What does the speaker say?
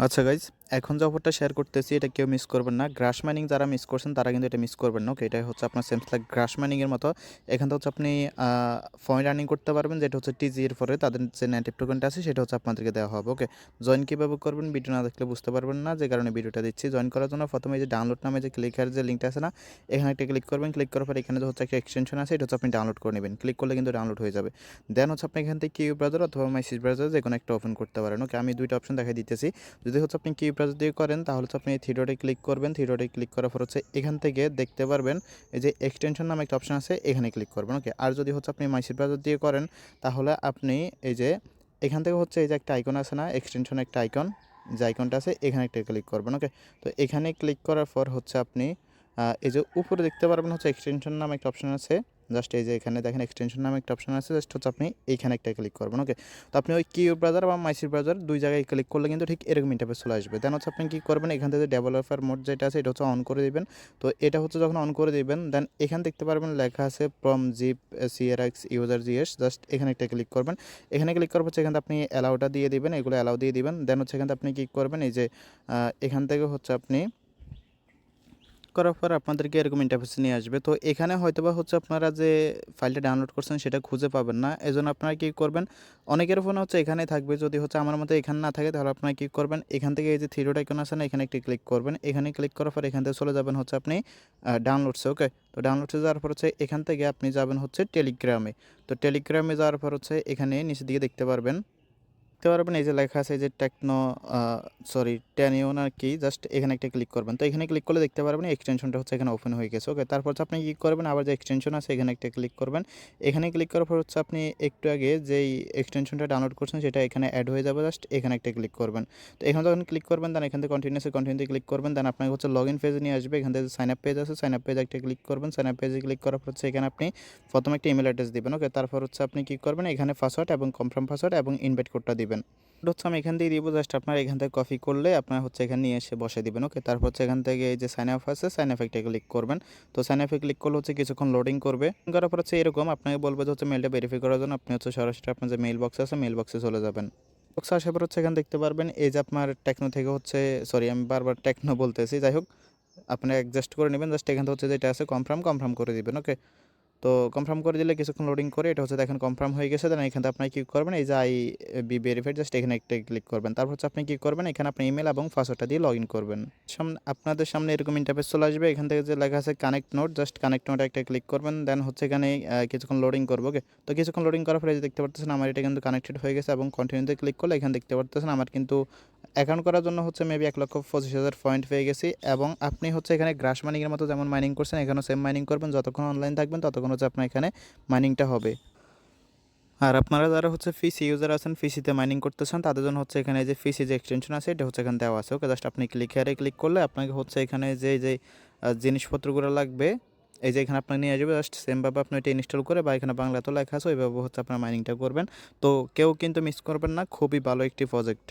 আচ্ছা গাইজ, এখন যে অফারটা শেয়ার করতেছি এটা কেউ মিস করবেন না। গ্রাস মাইনিং যারা মিস করছেন তারা কিন্তু এটা মিস করবেন না। ওকে, এটা হচ্ছে আপনার সেম লাইক গ্রাস মাইনিংয়ের মতো। এখান থেকে হচ্ছে আপনি পয়েন্ট আর্নিং করতে পারবেন, যেটা হচ্ছে টিজি এর পরে তাদের যে নেটিভ টোকেনটা আছে সেটা হচ্ছে আপনাদেরকে দেওয়া হবে। ওকে, জয়েন কীভাবে করবেন ভিডিও না দেখলে বুঝতে পারবেন না, যে কারণে ভিডিওটা দিচ্ছি। জয়েন করার জন্য প্রথমে এই যে ডাউনলোড নামে যে ক্লিকের যে লিঙ্কটা আছে না, এখানে একটা ক্লিক করবেন। ক্লিক করার পর এখানে যে হচ্ছে একটা এক্সটেনশন আছে, এটা হচ্ছে আপনি ডাউনলোড করে নেবেন। ক্লিক করলে কিন্তু ডাউনলোড হয়ে যাবে। দেন হচ্ছে আপনি এখান থেকে কিউ ব্রাউজার অথবা মাইসিস ব্রাউজার যে কোনো একটা ওপেন করতে পারেন। ওকে, আমি দুইটা অপশন দেখাই দিতেছি। যদি হচ্ছে আপনি কি ব্রাউজার দিয়ে করেন তাহলে হচ্ছে আপনি থ্রি ডটে ক্লিক করবেন। থ্রি ডটে ক্লিক করার পর হচ্ছে এখান থেকে দেখতে পারবেন এই যে এক্সটেনশন নামে একটা অপশন আছে, এখানে ক্লিক করবেন। ওকে, আর যদি হচ্ছে আপনি মাইসি ব্রাউজার দিয়ে করেন তাহলে আপনি এই যে এখান থেকে হচ্ছে এই যে একটা আইকন আছে না, এক্সটেনশন একটা আইকন, যে আইকনটা আছে এখানে একটা ক্লিক করবেন। ওকে, তো এখানে ক্লিক করার পর হচ্ছে আপনি এই যে উপরে দেখতে পারবেন হচ্ছে এক্সটেনশন নামে একটা অপশন আছে। জাস্ট এই যে এখানে দেখেন এক্সটেনশন নামে একটা অপশন আছে, জাস্ট হচ্ছে আপনি এইখানে একটা ক্লিক করবেন। ওকে, তো আপনি ওই কিউ ব্রাউজার বা মাইসি ব্রাউজার দুই জায়গায় ক্লিক করলে কিন্তু ঠিক এরকম ইন্টারফেস চলে আসবে। দেন হচ্ছে আপনি কী করবেন, এখান থেকে ডেভেলপার মোড যেটা আছে এটা হচ্ছে অন করে দিবেন। তো এটা হচ্ছে যখন অন করে দিবেন দেন এখান দেখতে পারবেন লেখা আছে from zip CRX user GS, just এখানে একটা ক্লিক করবেন। এখানে ক্লিক করার হচ্ছে এখান থেকে আপনি অ্যালাউটা দিয়ে দিবেন, এগুলো অ্যালাউ দিয়ে দিবেন। দেন হচ্ছে এখান থেকে আপনি কী করবেন, এই যে এখান থেকে হচ্ছে আপনি করার পর আপনাদেরকে এরকম ইন্টারফেসে নিয়ে আসবে। তো এখানে হয়তোবা হচ্ছে আপনারা যে ফাইলটা ডাউনলোড করছেন সেটা খুঁজে পাবেন না। এজন্য আপনারা কী করবেন, অনেকের ফোনে হচ্ছে এখানেই থাকবে। যদি হচ্ছে আমার মতো এখানে না থাকে তাহলে আপনারা কী করবেন, এখান থেকে এই যে থ্রি ডট আইকন আছে না, এখানে একটি ক্লিক করবেন। এখানে ক্লিক করার পর এখান থেকে চলে যাবেন হচ্ছে আপনি ডাউনলোডসে। ওকে, তো ডাউনলোডসে যাওয়ার পর হচ্ছে এখান থেকে আপনি যাবেন হচ্ছে টেলিগ্রামে। তো টেলিগ্রামে যাওয়ার পর হচ্ছে এখানে নিচের দিকে দেখতে পারবেন এই যে লেখা আছে যে টেকনো টেনিও না কি, জাস্ট এখানে একটা ক্লিক করবেন। তো এখানে ক্লিক করলে দেখতে পারবেন এক্সটেনশনটা হচ্ছে এখানে ওপেন হয়ে গেছে। ওকে, তারপর হচ্ছে আপনি কী করবেন, আবার যে এক্সটেনশন আছে এখানে একটা ক্লিক করবেন। এখানে ক্লিক করার পর হচ্ছে আপনি একটু আগে যেই এক্সটেনশনটা ডাউনলোড করছেন সেটা এখানে অ্যাড হয়ে যাবে, জাস্ট এখানে একটা ক্লিক করবেন। তো এখানে যখন ক্লিক করবেন দেন এখান থেকে কন্টিনিউতে ক্লিক করবেন। দেন আপনাকে হচ্ছে লগ ইন পেজে নিয়ে আসবে। এখান থেকে সাইন আপ পেজ আছে, সাইন আপ পেজে একটা ক্লিক করবেন। সাইন আপ পেজে ক্লিক করার পর হচ্ছে এখানে আপনি প্রথমে একটা ইমেল অ্যাড্রেস দিবেন। ওকে, তারপর হচ্ছে আপনি কী করবেন, এখানে পাসওয়ার্ড এবং কনফার্ম পাসওয়ার্ড এবং ইনভাইট কোডটা দিবেন। এটা হচ্ছে আমি এখান থেকে দিব, জাস্ট আপনার এখান থেকে কপি করলে আপনার হচ্ছে এখানে নিয়ে এসে বসে দিবেন। ওকে, তারপর হচ্ছে এখান থেকে এই যে সাইন আপ আছে, সাইন আপে একটা ক্লিক করবেন। তো সাইন আপে ক্লিক করলে হচ্ছে কিছুক্ষণ লোডিং করবে। করার পর হচ্ছে এরকম আপনাকে বলবে যে হচ্ছে মেলটা ভেরিফাই করার জন্য আপনি হচ্ছে সরাসরি আপনার যে মেইল বক্স আছে মেইল বক্সে চলে যাবেন। বক্সে আসার পর হচ্ছে এখানে দেখতে পারবেন এই যে আপনার টেকনো থেকে হচ্ছে, সরি আমি বারবার টেকনো বলতেছি, যাই হোক আপনি অ্যাডজাস্ট করে নেবেন। জাস্ট এখান থেকে হচ্ছে যেটা আছে কনফার্ম করে দিবেন। ওকে, তো কনফার্ম করে দিলে কিছুক্ষণ লোডিং করে এটা হচ্ছে দেখেন কনফার্ম হয়ে গেছে। দেন এখানে আপনি কী করবেন, এই যে আই বি ভেরিফাইড, জাস্ট এখানে একটা ক্লিক করবেন। তারপর হচ্ছে আপনি কী করবেন, এখানে আপনি ইমেল এবং পাসওয়ার্ডটা দিয়ে লগ ইন করবেন। আপনাদের সামনে এরকম ইন্টারফেস চলে আসবে। এখান থেকে যে লেখা আছে কানেক্ট নোট, জাস্ট কানেক্ট নোটে একটা ক্লিক করবেন। দেন হচ্ছে এখানে কিছুক্ষণ লোডিং করবো। ওকে, তো কিছুক্ষণ লোডিং করার পরে যে দেখতে পারতেছেন আমার এটা কিন্তু কানেক্টেড হয়ে গেছে এবং কন্টিনিউতে ক্লিক করলে এখানে দেখতে পারতেছেন আমার কিন্তু অ্যাকাউন্ট করার জন্য হচ্ছে মেবি 1,25,000 পয়েন্ট পেয়ে গেছি। এবং আপনি হচ্ছে এখানে গ্রাস মাইনিংয়ের মতো যেমন মাইনিং করছেন এখানেও সেম মাইনিং করবেন, যতক্ষণ অনলাইন থাকবেন ততক্ষণ হচ্ছে আপনার এখানে মাইনিংটা হবে। আর আপনারা যারা হচ্ছে পিসি ইউজার আছেন, পিসিতে মাইনিং করতেছেন তাদের জন্য হচ্ছে এখানে যে পিসি যে এক্সটেনশন আছে এটা হচ্ছে এখানে দেওয়া আছে। ওকে, জাস্ট আপনি ক্লিক করলে আপনাকে হচ্ছে এখানে যে জিনিসপত্রগুলো লাগবে এই যে এখানে আপনাকে নিয়ে আসবে। জাস্ট সেমভাবে আপনি এটা ইনস্টল করে বা এখানে বাংলাতেও লেখা আছে ওইভাবে হচ্ছে আপনার মাইনিংটা করবেন। তো কেউ কিন্তু মিস করবেন না, খুবই ভালো একটি প্রজেক্ট।